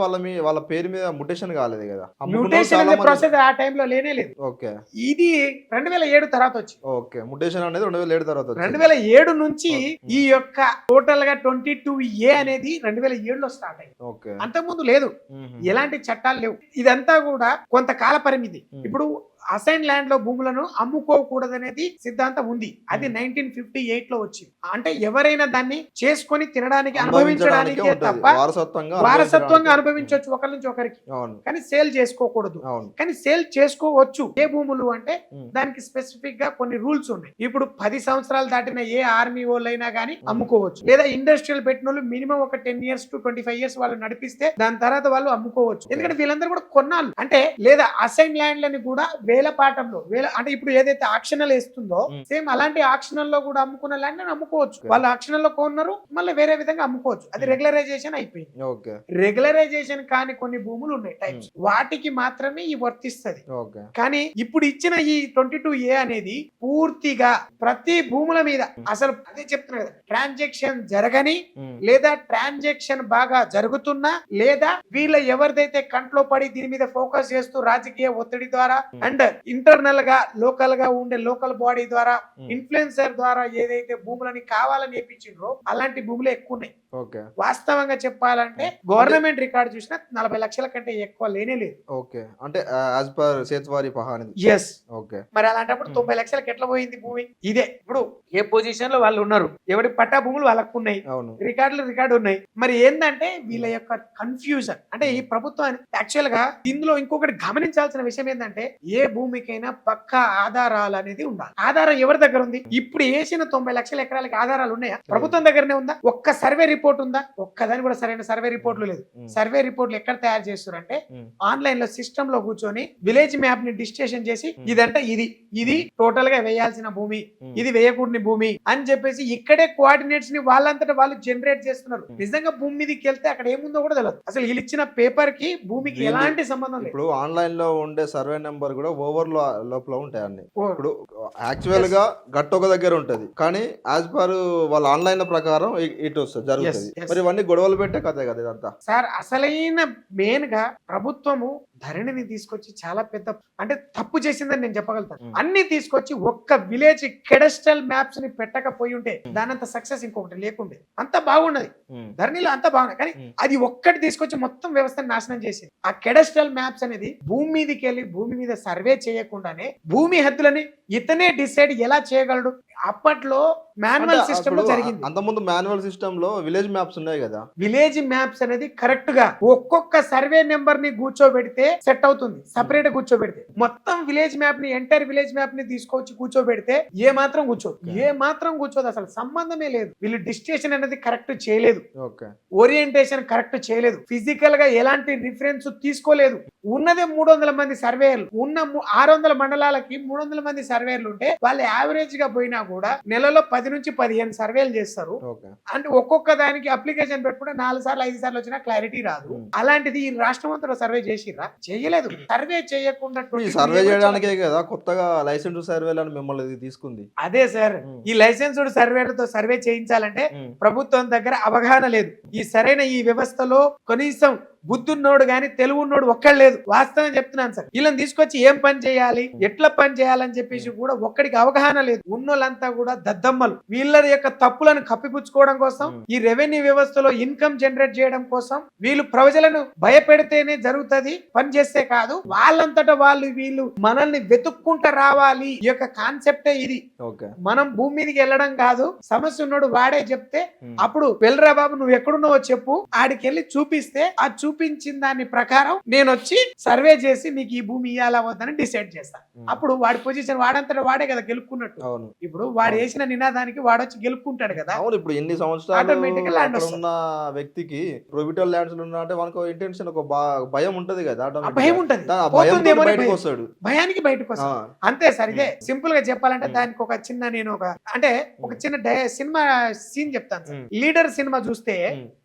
వాళ్ళ పేరు మీద ముటేషన్ కాలేదు కదా. మ్యూటేషన్ అనే ప్రాసెస్ ఆ టైంలో లేనే లేదు. ఓకే, ఇది 2007 తర్వాత వచ్చింది. ఓకే, ముటేషన్ అనేది 2007 తర్వాత వచ్చింది. 2007 నుంచి ఈ యొక్క టోటల్ గా 22A అనేది 2007లో స్టార్ట్ అయింది. ఓకే, అంతకుముందు లేదు, ఎలాంటి చట్టాలు లేవు. ఇదంతా కూడా కొంతకాల పరిమితి. ఇప్పుడు అసైన్ ల్యాండ్ లో భూములను అమ్ముకోకూడదనేది సిద్ధాంతం ఉంది. అది 1958 లో వచ్చింది. అంటే ఎవరైనా దాన్ని చేసుకొని తినడానికి అనుభవించడానికే తప్ప వారసత్వంగా అనుభవించవచ్చు ఒకరి నుంచి ఒకరికి, కానీ సేల్ చేసుకోకూడదు. కానీ సేల్ చేసుకోవచ్చు. ఏ భూములు అంటే దానికి స్పెసిఫిక్ గా కొన్ని రూల్స్ ఉన్నాయి. ఇప్పుడు 10 సంవత్సరాలు దాటిన ఏ ఆర్మీ వాళ్ళైనా గానీ అమ్ముకోవచ్చు, లేదా ఇండస్ట్రియల్ పెట్టిన వాళ్ళు మినిమం ఒక 10 years to 25 years వాళ్ళు నడిపిస్తే దాని తర్వాత వాళ్ళు అమ్ముకోవచ్చు. ఎందుకంటే వీళ్ళందరూ కూడా కొన్నాళ్ళు అంటే, లేదా అసైన్ ల్యాండ్లని కూడా వేల పాఠంలో అంటే ఇప్పుడు ఏదైతే ఆక్షనల్ వేస్తుందో సేమ్ అలాంటి ఆక్షనల్లో కూడా అమ్ముకున్న ల్యాండ్ అమ్ముకోవచ్చు. వాళ్ళు ఆక్షనల్లో కొన్నారు, మళ్ళీ వేరే విధంగా అమ్ముకోవచ్చు. అది రెగ్యులరైజేషన్ అయిపోయింది. రెగ్యులరైజేషన్ కాని కొన్ని భూములు ఉన్నాయి టైప్స్, వాటికి మాత్రమే ఈ వర్తిస్తుంది. కానీ ఇప్పుడు ఇచ్చిన ఈ 22A అనేది పూర్తిగా ప్రతి భూముల మీద, అసలు అదే చెప్తున్నా కదా, ట్రాన్సాక్షన్ జరగని లేదా ట్రాన్సాక్షన్ బాగా జరుగుతున్నా, లేదా వీళ్ళ ఎవరిదైతే కంట్లో పడి దీని మీద ఫోకస్ చేస్తూ రాజకీయ ఒత్తిడి ద్వారా అండ్ ఇంటర్నల్ గా లోకల్ గా ఉండే లోకల్ బాడీ ద్వారా ఇన్ఫ్లుయెన్సర్ ద్వారా ఏదైతే భూములని కావాలని వేయించిండ్రో అలాంటి భూములు ఎక్కువ ఉన్నాయి. వాస్తవంగా చెప్పాలంటే గవర్నమెంట్ రికార్డు చూసినా 40 లక్షల కంటే ఎక్కువ లేనే లేదు. ఓకే, అంటే యాజ్ పర్ సేత్వారి పహాని. yes. ఓకే, మరి అలాంటప్పుడు 90 లక్షలకు ఎట్లా పోయింది భూమి? ఇదే ఇప్పుడు ఏ పొజిషన్ లో వాళ్ళు ఉన్నారు, ఎవరి పట్టా భూములు వాళ్ళకు ఉన్నాయి, రికార్డు ఉన్నాయి. మరి ఏంటంటే వీళ్ళ యొక్క కన్ఫ్యూజన్. అంటే ఈ ప్రభుత్వాన్ని యాక్చువల్ గా ఇందులో ఇంకొకటి గమనించాల్సిన విషయం ఏంటంటే, ఏ భూమికైనా పక్కా ఆధారాలు అనేది ఉండాలి. ఆధారం ఎవరి దగ్గర ఉంది? ఇప్పుడు వేసిన 90 లక్షల ఎకరాలకి ఆధారాలు ఉన్నాయా? ప్రభుత్వం దగ్గరనే ఉందా? ఒక్క సర్వే రిపోర్ట్ ఉందా? ఒక్కదాని కూడా సరైన సర్వే రిపోర్ట్లు లేదు. సర్వే రిపోర్ట్లు ఎక్కడ తయారు చేస్తారంటే ఆన్లైన్ లో సిస్టమ్ లో కూర్చొని విలేజ్ మ్యాప్ ని డిస్టేషన్ చేసి ఇదంటే ఇది టోటల్ గా వేయాల్సిన భూమి, ఇది వేయకూడని భూమి అని చెప్పేసి ఇక్కడే కోఆర్డినేట్స్ ని వాళ్ళంతటా వాళ్ళు జనరేట్ చేస్తున్నారు. నిజంగా భూమి మీదకి వెళ్తే అక్కడ ఏముందో కూడా తెలియదు. అసలు వీళ్ళు ఇచ్చిన పేపర్ కి భూమికి ఎలాంటి సంబంధం లేదు. ఇప్పుడు ఆన్లైన్ లో ఉండే సర్వే నెంబర్ కూడా ఓవర్ లోపల ఉంటాయి అన్ని. ఇప్పుడు యాక్చువల్ గా గట్టు ఒక దగ్గర ఉంటది, కానీ యాజ్ పర్ వాళ్ళ ఆన్లైన్ ప్రకారం ఇటు వస్తుంది జరుగుతుంది. మరి ఇవన్నీ గొడవలు పెట్టే కథే కదా ఇదంతా. సార్ అసలైన మెయిన్ గా ప్రభుత్వము ధరణిని తీసుకొచ్చి చాలా పెద్ద అంటే తప్పు చేసిందని నేను చెప్పగలుగుతాను. అన్ని తీసుకొచ్చి ఒక్క విలేజ్ కెడస్ట్రల్ మ్యాప్స్ ని పెట్టకపోయి ఉంటే దానంత సక్సెస్ ఇంకొకటి లేకుండే. అంత బాగున్నది ధరణిలో, అంత బాగున్నది. కానీ అది ఒక్కటి తీసుకొచ్చి మొత్తం వ్యవస్థను నాశనం చేసింది. ఆ కెడస్ట్రల్ మ్యాప్స్ అనేది భూమి మీదకి వెళ్ళి భూమి మీద సర్వే చేయకుండానే భూమి హద్దులని ఇతనే డిసైడ్ ఎలా చేయగలడు? అప్పట్లో మాన్యువల్ సిస్టమ్ లో జరిగింది. అంతకుముందు మాన్యువల్ సిస్టమ్ లో విలేజ్ మ్యాప్స్ ఉన్నాయి కదా. విలేజ్ మ్యాప్స్ అనేది కరెక్ట్ గా ఒక్కొక్క సర్వే నెంబర్ ని కూర్చోబెడితే సెట్ అవుతుంది. సపరేట్ కూర్చోబెడితే మొత్తం విలేజ్ మ్యాప్ ని ఎంటైర్ విలేజ్ మ్యాప్ ని తీసుకొచ్చి కూర్చోబెడితే ఏ మాత్రం కూర్చోదు, అసలు సంబంధమే లేదు. వీళ్ళు డిస్టేషన్ అనేది కరెక్ట్ చేయలేదు, ఓరియంటేషన్ కరెక్ట్ చేయలేదు, ఫిజికల్ గా ఎలాంటి రిఫరెన్స్ తీసుకోలేదు. ఉన్నదే 300 మంది సర్వేయర్లు, ఉన్న 600 మండలాలకి 300 మంది సర్వేయర్లు ఉంటే వాళ్ళు యావరేజ్ గా పోయినా కూడా నెలలో 10 నుంచి 15 సర్వేలు చేస్తారు. అంటే ఒక్కొక్క దానికి అప్లికేషన్ పెట్టుకుంటే 4 సార్లు 5 సార్లు వచ్చినా క్లారిటీ రాదు. అలాంటిది ఈ రాష్ట్రం అంతా సర్వే చేసిరా? చేయలేదు. సర్వే చేయకుండా సర్వే చేయడానికే కదా కొత్తగా లైసెన్స్ సర్వేలను మిమ్మల్ని తీసుకుంది. అదే సార్, ఈ లైసెన్స్డ్ సర్వేలతో సర్వే చేయించాలంటే ప్రభుత్వం దగ్గర అవగాహన లేదు. ఈ సరైన ఈ వ్యవస్థలో కనీసం బుద్ధున్నోడు గాని తెలుగున్నోడు ఒక్కడు లేదు. వాస్తవం చెప్తున్నాను సార్. వీళ్ళని తీసుకొచ్చి ఏం పని చేయాలి, ఎట్లా పని చేయాలని చెప్పేసి కూడా ఒక్కడికి అవగాహన లేదు. ఉన్నోళ్ళంతా కూడా దద్దమ్మలు. వీళ్ళ యొక్క తప్పులను కప్పిపుచ్చుకోవడం కోసం, ఈ రెవెన్యూ వ్యవస్థలో ఇన్కమ్ జనరేట్ చేయడం కోసం వీళ్ళు ప్రజలను భయపెడితేనే జరుగుతుంది, పని చేస్తే కాదు. వాళ్ళంతటా వీళ్ళు మనల్ని వెతుక్కుంటూ రావాలి. ఈ యొక్క కాన్సెప్టే ఇది. మనం భూమి మీదకి వెళ్ళడం కాదు, సమస్య ఉన్నాడు వాడే చెప్తే అప్పుడు వెళ్ళరా బాబు నువ్వు ఎక్కడున్నావో చెప్పు, ఆడికి వెళ్ళి చూపిస్తే ఆ చూపించిన దాని ప్రకారం నేను వచ్చి సర్వే చేసి నీకు ఈ భూమి ఇయ్యాలా వద్దని డిసైడ్ చేస్తాను. అప్పుడు వాడి పొజిషన్ వాడంతటా వాడే కదా గెలుపుకున్నట్టు. ఇప్పుడు వాడు వేసిన నినాదానికి వాడు వచ్చి గెలుపుకుంటాడు కదా. అవును, ఇప్పుడు ఎన్ని సంవత్సరాలు ఉన్న వ్యక్తికి ప్రొహిబిటెడ్ ల్యాండ్స్ ఉన్నా అంటే మనకు ఇంటెన్షన్ ఒక భయం ఉంటది కదా. భయం ఉంటది, భయానికి బయటకు వస్తాడు అంతే సార్. ఇదే సింపుల్ గా చెప్పాలంటే దానికి ఒక చిన్న నేను ఒక చిన్న సినిమా సీన్ చెప్తాను. లీడర్ సినిమా చూస్తే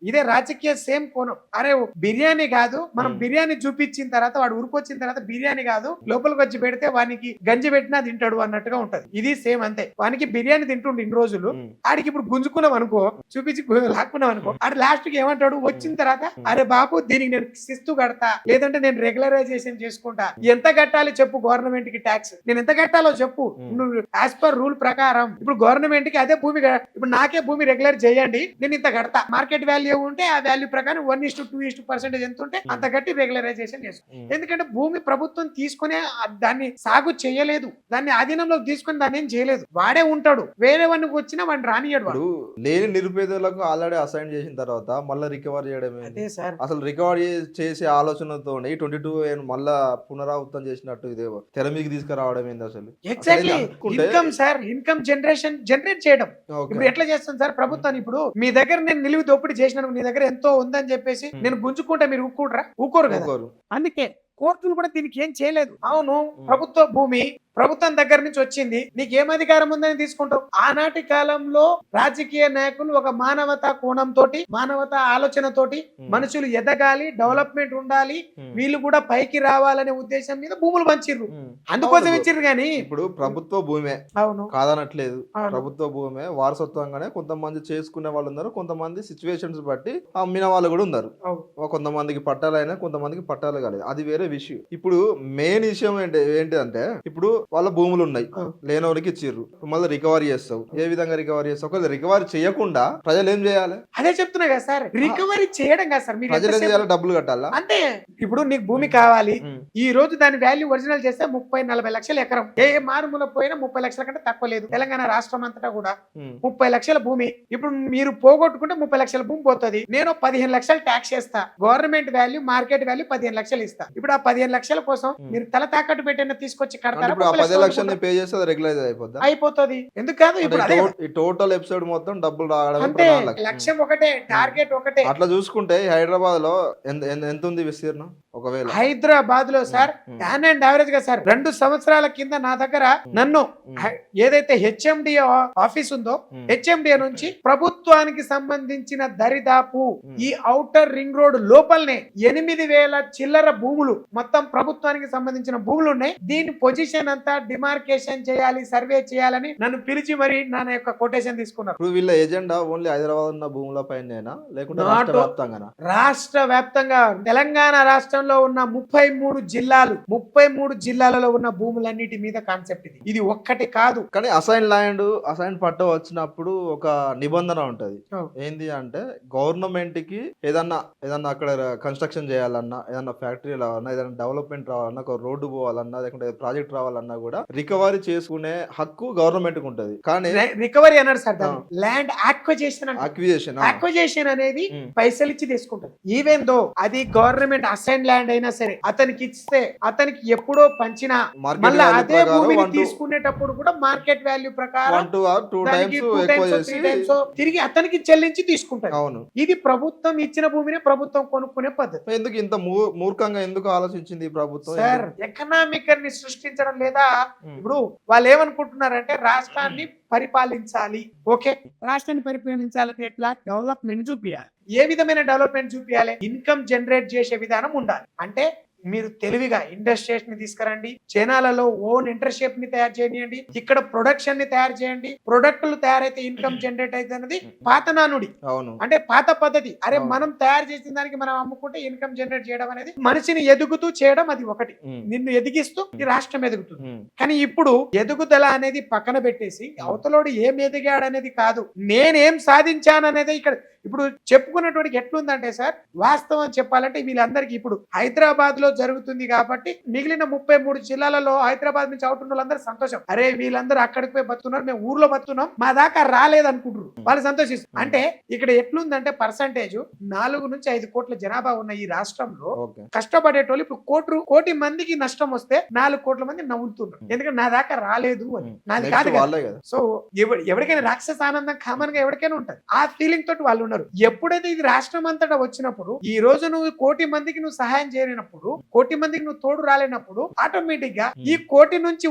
ఇదే రాజకీయ సేమ్ కోణం. అరే బిర్యానీ కాదు, మనం ఉమ్. బిర్యానీ చూపించిన తర్వాత వాడు ఉరికొచ్చిన తర్వాత బిర్యానీ కాదు లోపలికి వచ్చి పెడితే వానికి గంజి పెట్టినా తింటాడు అన్నట్టుగా ఉంటది. ఇది సేమ్ అంతే. వానికి బిర్యానీ తింటుండే ఇన్ని రోజులు, ఆడికి ఇప్పుడు గుంజుకున్నాం అనుకో, చూపించి లాక్కున్నాం అనుకో, ఆడు లాస్ట్ కి ఏమంటాడు వచ్చిన తర్వాత, అరే బాబు దీనికి నేను శిస్తు కడతా, లేదంటే నేను రెగ్యులరైజేషన్ చేసుకుంటా. ఎంత కట్టాలి చెప్పు గవర్నమెంట్ కి ట్యాక్స్, నేను ఎంత కట్టాలో చెప్పు, నువ్వు యాజ్ పర్ రూల్ ప్రకారం. ఇప్పుడు గవర్నమెంట్ కి అదే భూమి ఇప్పుడు నాకే భూమి రెగ్యులర్ చేయండి, నేను ఇంత కడతా. మార్కెట్ వాల్యూ ఉంటే ఆ వాల్యూ ప్రకారం 1:2% ఎంత ఉంటే అంత కట్టి రెగ్యులరైజేషన్ చేసుకో. ఎందుకంటే భూమి ప్రభుత్వం తీసుకునే దాన్ని సాగు చేయలేదు, దాన్ని ఆధీనంలోకి తీసుకుని దాన్ని ఏం చేయలేదు. వాడే ఉంటాడు, వేరే వాడిని వచ్చినా వాడిని రానియడు. ఇప్పుడు లేని నిరుపేదలకు ఆల్రెడీ అసైన్ చేసిన తర్వాత మళ్ళీ రికవర్ చేయడం ఏంది? అదే సార్, అసలు రికవర్ చేసే ఆలోచనతో 22 మళ్ళా పునరావృతం చేసినట్టు ఇదే తెర మీదకి తీసుకురావడం ఏంది అసలు? ఎగ్జాక్ట్లీ అనుకుంటే- ఇన్కమ్ సార్, ఇన్కమ్ జనరేట్ చేయడం. ఓకే. ఇప్పుడు ఎట్లా చేస్తాం సార్ ప్రభుత్వాన్ని? ఇప్పుడు మీ దగ్గర నేను నిలువు దోపిడీ చేసినాను, నీ దగ్గర ఎంతో ఉందని చెప్పేసి నేను గుంజుకుంటా, మీరు ఊకోరు కదా. ఒక్కోరు. అందుకే కోర్టులు కూడా దీనికి ఏం చేయలేదు. అవును, ప్రభుత్వ భూమి ప్రభుత్వం దగ్గర నుంచి వచ్చింది, నీకు ఏం అధికారం ఉందని తీసుకుంటావు. ఆనాటి కాలంలో రాజకీయ నాయకులు ఒక మానవతా కోణంతో, మానవతా ఆలోచనతోటి మనుషులు ఎదగాలి, డెవలప్మెంట్ ఉండాలి, వీళ్ళు కూడా పైకి రావాలనే ఉద్దేశం మీద భూములు పంచిర్రు, అందుకోసం ఇచ్చిర్రు. కానీ ఇప్పుడు ప్రభుత్వ భూమే అవును కాదనట్లేదు, అవును. ప్రభుత్వ భూమే వారసత్వంగానే కొంతమంది చేసుకునే వాళ్ళు ఉన్నారు, కొంతమంది సిచ్యువేషన్స్ బట్టి అమ్మిన వాళ్ళు కూడా ఉన్నారు. అవును. కొంతమందికి పట్టాలైనా కొంతమందికి పట్టాలు కాలేదు, అది వేరే విషయం. ఇప్పుడు మెయిన్ విషయం ఏంటిదంటే ఇప్పుడు వాళ్ళ భూములు ఉన్నాయి, లేనోరికి ఇచ్చిర్రు, మళ్ళీ రికవరీ చేస్తావు. ఏ విధంగా రికవరీ చేస్తావు? ఒకవేళ రికవరీ చేయకుండా ప్రజలు ఏం చేయాలి? అదే చెప్తున్నా కదా సార్, రికవరీ చేయడం కదా సార్. మీరు ప్రజలు ఏం ఎంతసేపు- చేయాలి? డబ్బులు కట్టాలా? అంటే ఇప్పుడు నీకు భూమి కావాలి, ఈ రోజు దాని వాల్యూ ఒరిజినల్ చేస్తే 30-40 లక్షల ఎకరం, ఏ మారుమూల పోయినా 30 లక్షల కంటే తక్కువ లేదు. తెలంగాణ రాష్ట్రం అంతటా కూడా 30 లక్షల భూమి. ఇప్పుడు మీరు పోగొట్టుకుంటే 30 లక్షల భూమి పోతుంది, నేను 15 లక్షలు ట్యాక్స్ చేస్తా, గవర్నమెంట్ వాల్యూ మార్కెట్ వాల్యూ 15 లక్షలు ఇస్తా. ఇప్పుడు ఆ 15 లక్షల కోసం మీరు తల తాకట్టు పెట్టిన తీసుకొచ్చి కడతారా? ఇప్పుడు ఆ 30 10 లక్షలు లక్షల్ని పే చేస్తే అది రెగ్యులైజ్ అయిపోద్దా? అయిపోతుంది. ఎందుకు కాదు? ఇప్పుడు అదే ఈ టోటల్ ఎపిసోడ్ మొత్తం డబ్బులు రావడం అంటే లక్ష్యం ఒకటే, టార్గెట్ ఒకటే. అట్లా చూసుకుంటే హైదరాబాద్ లో ఎంత ఉంది విస్తీర్ణం? ఒకవేళ హైదరాబాద్ లో సార్ యాన్ అండ్ యావరేజ్ గా సార్ 2 సంవత్సరాల కింద నా దగ్గర నన్ను ఏదైతే హెచ్ఎండి ఆఫీస్ ఉందో, హెచ్ఎండిఏ నుంచి ప్రభుత్వానికి సంబంధించిన దరిదాపు ఈ ఔటర్ రింగ్ రోడ్ లోపలనే 8,000 చిల్లర భూములు, మొత్తం ప్రభుత్వానికి సంబంధించిన భూములు ఉన్నాయి. దీని పొజిషన్ అంతా డిమార్కేషన్ చేయాలి, సర్వే చేయాలని నన్ను పిలిచి మరి నా యొక్క కొటేషన్ తీసుకున్నారు. ఇప్పుడు వీళ్ళ ఎజెండా ఓన్లీ హైదరాబాద్ ఉన్న భూముల పైన లేకుంటే Not- రాష్ట్ర వ్యాప్తంగానా? రాష్ట్ర వ్యాప్తంగా తెలంగాణ రాష్ట్రంలో ఉన్న 33 జిల్లాలలో ఉన్న భూములన్నిటి మీద కాన్సెప్ట్ ఇది. ఇది ఒక్కటి కాదు. కానీ అసైన్ ల్యాండ్, అసైన్ పట్ట వచ్చినప్పుడు ఒక నిబంధన ఉంటది. Oh. ఏంది అంటే గవర్నమెంట్ కి ఏదన్నా అక్కడ కన్స్ట్రక్షన్ చేయాలన్నా, ఏదన్నా ఫ్యాక్టరీ రావాలన్నా, ఏదైనా డెవలప్మెంట్ రావాలన్నా, ఒక రోడ్డు పోవాలన్నా, లేకుంటే ప్రాజెక్ట్ రావాలన్నా కూడా రికవరీ చేసుకునే హక్కు గవర్నమెంట్ కి ఉంటది. కానీ రికవరీ అన్నారు సార్, ల్యాండ్ యాక్విజిషన్ అంటే అక్విజిషన్ యాక్విజిషన్ అనేది పైసలు ఇచ్చి తీసుకుంటది. ఈవెన్ దో అది గవర్నమెంట్ అసైన్ ల్యాండ్ అయినా సరే, అతనికి ఇస్తే అతనికి ఎప్పుడో పంచినా మళ్ళీ అదే భూమిని తీసుకునేటప్పుడు కూడా మార్కెట్ వాల్యూ ప్రకారం 1 or 2 దానికి times 2 ఎక్కువ times, 3 చేసి times తిరిగి అతనికి చెల్లించి తీసుకుంటారు. అవును. ఇది ప్రభుత్వం ఇచ్చిన భూమిని ప్రభుత్వం కొనుక్కునే పద్ధతి. ఎందుకు ఇంత మూర్ఖంగా ఎందుకు ఆలోచించింది ఈ ప్రభుత్వం? సార్ ఎకనామికర్ ని సృష్టించడం లేదా? ఇప్పుడు వాళ్ళు ఏమనుకుంటున్నారంటే రాష్ట్రాన్ని పరిపాలించాలి, ఓకే, రాష్ట్రాన్ని పరిపాలించాలంటే ఎట్లా? డెవలప్మెంట్ చూపించాలి. ఏ విధమైన డెవలప్మెంట్ చూపించాలి? ఇన్కమ్ జనరేట్ చేసే విధానం ఉండాలి. అంటే మీరు తెలివిగా ఇండస్ట్రీస్ ని తీసుకురండి, చైనాలలో ఓన్ ఇంటర్షిప్ ని తయారు చేయండి, ఇక్కడ ప్రొడక్షన్ ని తయారు చేయండి, ప్రొడక్టులు తయారైతే ఇన్కమ్ జనరేట్ అయితే అనేది పాత నానుడి. అవును. అంటే పాత పద్ధతి. అరే మనం తయారు చేసిన దానికి మనం అమ్ముకుంటే ఇన్కమ్ జనరేట్ చేయడం అనేది మనిషిని ఎదుగుతూ చేయడం, అది ఒకటి. నిన్ను ఎదిగిస్తూ ఈ రాష్ట్రం ఎదుగుతుంది. కానీ ఇప్పుడు ఎదుగుదల అనేది పక్కన పెట్టేసి అవతలోడు ఏం ఎదిగాడు అనేది కాదు, నేనేం సాధించాను అనేది ఇక్కడ ఇప్పుడు చెప్పుకున్నటువంటి ఎట్లుందంటే సార్, వాస్తవం చెప్పాలంటే వీళ్ళందరికీ ఇప్పుడు హైదరాబాద్ లో జరుగుతుంది కాబట్టి మిగిలిన 33 జిల్లాలలో హైదరాబాద్ నుంచి అవుట్ ఉన్న వాళ్ళందరూ సంతోషం. అరే వీళ్ళందరూ అక్కడికి పోయి బతున్నారు, మేము ఊర్లో బతున్నాం, మా దాకా రాలేదు అనుకుంటారు, వాళ్ళు సంతోషిస్తారు. అంటే ఇక్కడ ఎట్లుందంటే పర్సంటేజ్ 4 నుంచి 5 కోట్ల జనాభా ఉన్న ఈ రాష్ట్రంలో కష్టపడేటోళ్ళు ఇప్పుడు కోటి మందికి నష్టం వస్తే 4 కోట్ల మంది నవ్వుతున్నారు, ఎందుకంటే నా దాకా రాలేదు అని. నాది కాదు కదా. సో ఎవరికైనా రాక్షస ఆనందం కామన్ గా ఎవరికైనా ఉంటది, ఆ ఫీలింగ్ తోటి వాళ్ళు ఉన్నారు. ఉన్నారు. ఎప్పుడైతే ఇది రాష్ట్రం అంతటా వచ్చినప్పుడు ఈ రోజు నువ్వు 1 కోటి మందికి నువ్వు సహాయం చేయలేనప్పుడు, 1 కోటి మందికి నువ్వు తోడు రాలేనప్పుడు ఆటోమేటిక్ గా ఈ 1 కోటి నుంచి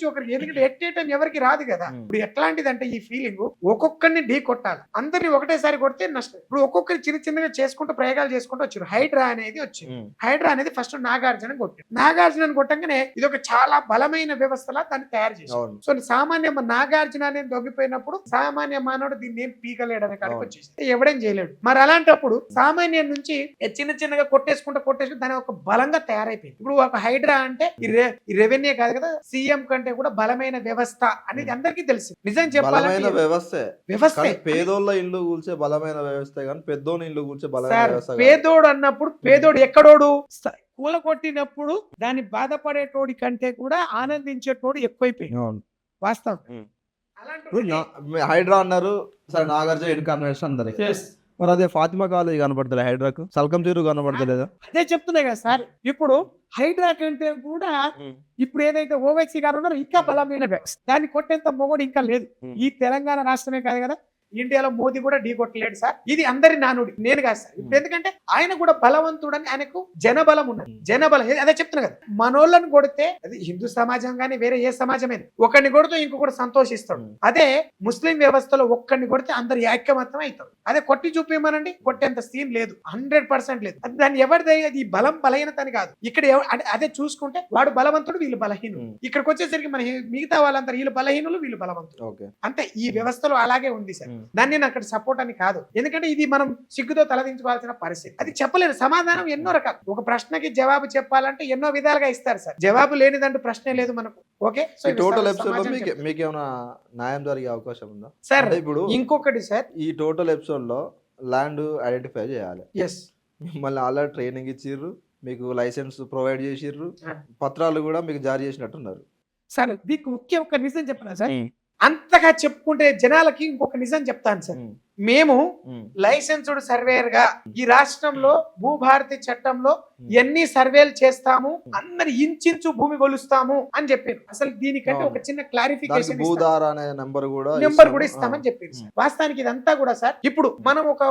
ఒకరికి, ఎందుకంటే ఎట్టేయటం ఎవరికి రాదు కదా. ఇప్పుడు ఎట్లాంటిదంటే ఈ ఫీలింగ్ ఒక్కొక్కరిని ఢీ కొట్టాలి, అందరిని ఒకటేసారి కొడితే నష్టం. ఇప్పుడు ఒక్కొక్కరి చిన్న చిన్నగా చేసుకుంటూ ప్రయోగాలు చేసుకుంటూ వచ్చారు. హైడ్రా అనేది వచ్చింది. హైడ్రా అనేది ఫస్ట్ నాగార్జున కొట్టాడు. నాగార్జున కొట్టంగానే ఇది ఒక చాలా బలమైన వ్యవస్థలా దాన్ని తయారు చేశారు. సో సామాన్య నాగార్జున అనేది దొంగిపోయినప్పుడు సామాన్య మానవుడు దీన్ని ఏం పీకలేడనే కాడికి వచ్చేసి ఎవడేం చేయలేడు. మరి అలాంటప్పుడు సామాన్యం నుంచి చిన్న చిన్నగా కొట్టేసుకుంటూ దాని ఒక బలంగా తయారైపోయింది. ఇప్పుడు ఒక హైడ్రా అంటే ఈ రెవెన్యూ కాదు కదా, సీఎం కంటే కూడా బలమైన వ్యవస్థ అనేది అందరికీ తెలుసు. నిజం చెప్పాలంటే వ్యవస్థ పేదోళ్ళ ఇల్లు కూల్చే బలమైన వ్యవస్థ కానీ పెద్దోని ఇల్లు కూల్చే బలమైన వ్యవస్థ. పేదోడు అన్నప్పుడు పేదోడు ఎక్కడోడు కూల కొట్టినప్పుడు దాన్ని బాధపడేటోడి కంటే కూడా ఆనందించేటోడు ఎక్కువైపోయింది. వాస్తవం. హైడ్రా అన్నారు, సరే నాగార్జున ఇన్కామినేషన్ అందరి మరి అదే ఫాతిమా కాలేజ్ కనపడతలే, హైడ్రాకు సల్కం చెరువు కనపడతలేదా? అదే చెప్తున్నాయి కదా సార్. ఇప్పుడు హైడ్రా కంటే కూడా ఇప్పుడు ఏదైతే ఓవైసీ గారు ఉన్నారో ఇంకా బలమైన వ్యవస్థ, దాన్ని కొట్టేంత మొగోడు ఇంకా లేదు. ఈ తెలంగాణ రాష్ట్రమే కాదు కదా, ఇండియాలో మోదీ కూడా ఢీ కొట్టలేడు సార్. ఇది అందరి నానుడి, నేను కాదు సార్. ఇప్పుడు ఎందుకంటే ఆయన కూడా బలవంతుడని, ఆయనకు జనబలం ఉన్నది. జనబలం అదే చెప్తున్నా కదా, మనోళ్ళని కొడితే అది హిందూ సమాజం కానీ వేరే ఏ సమాజమైనా ఒకరిని కొడితే ఇంకొకటి సంతోషిస్తాడు. అదే ముస్లిం వ్యవస్థలో ఒక్కడిని కొడితే అందరు ఐక్యమత్యం అవుతారు. అదే కొట్టి చూపించమనండి, కొట్టేంత సీన్ లేదు, 100% లేదు. దాన్ని ఎవరిది ఈ బలం బలహీనతని కాదు. ఇక్కడ అదే చూసుకుంటే వాడు బలవంతుడు, వీళ్ళు బలహీనులు. ఇక్కడికి వచ్చేసరికి మన మిగతా వాళ్ళందరూ వీళ్ళు బలహీనులు, వీళ్ళు బలవంతులు. అంతే. ఈ వ్యవస్థలో అలాగే ఉంది సార్. దాన్ని నేను అక్కడ సపోర్ట్ అని కాదు, ఎందుకంటే ఇది మనం సిగ్గుతో తలదించుకోవాల్సిన పరిస్థితి. అది చెప్పలేరు. సమాధానం ఎన్నో రకాలు. ఒక ప్రశ్నకి జవాబు చెప్పాలంటే ఎన్నో విధాలుగా ఇస్తారు సార్. జవాబు లేనిదంటూ ప్రశ్నే లేదు మనకు. ఓకే, సో టోటల్ ఎపిసోడ్ లో మీకు ఏమైనా న్యాయం జరిగే అవకాశం ఉందా సార్? ఇప్పుడు ఇంకొకటి సార్, ఈ టోటల్ ఎపిసోడ్ లో ల్యాండ్ ఐడెంటిఫై చేయాలి. ఎస్, మిమ్మల్ని ఆల్రెడీ ట్రైనింగ్ ఇచ్చిర్రు, మీకు లైసెన్స్ ప్రొవైడ్ చేసిర్రు, పత్రాలు కూడా మీకు జారీ చేసినట్టున్నారు సార్. దీనికి ముఖ్య ఒక నిజం చెప్పనా సార్, అంతగా చెప్పుకుంటే జనాలకి ఇంకొక నిజం చెప్తాను సార్. మేము లైసెన్స్డ్ సర్వేయర్ గా ఈ రాష్ట్రంలో భూభారతి చట్టంలో ఎన్ని సర్వేలు చేస్తాము, అందరి ఇంచించు భూమి కొలుస్తాము అని చెప్పారు. అసలు దీనికంటే ఒక చిన్న క్లారిఫికేషన్ నెంబర్ కూడా ఇస్తామని చెప్పారు. వాస్తవానికి ఇదంతా కూడా సార్, ఇప్పుడు మనం ఒక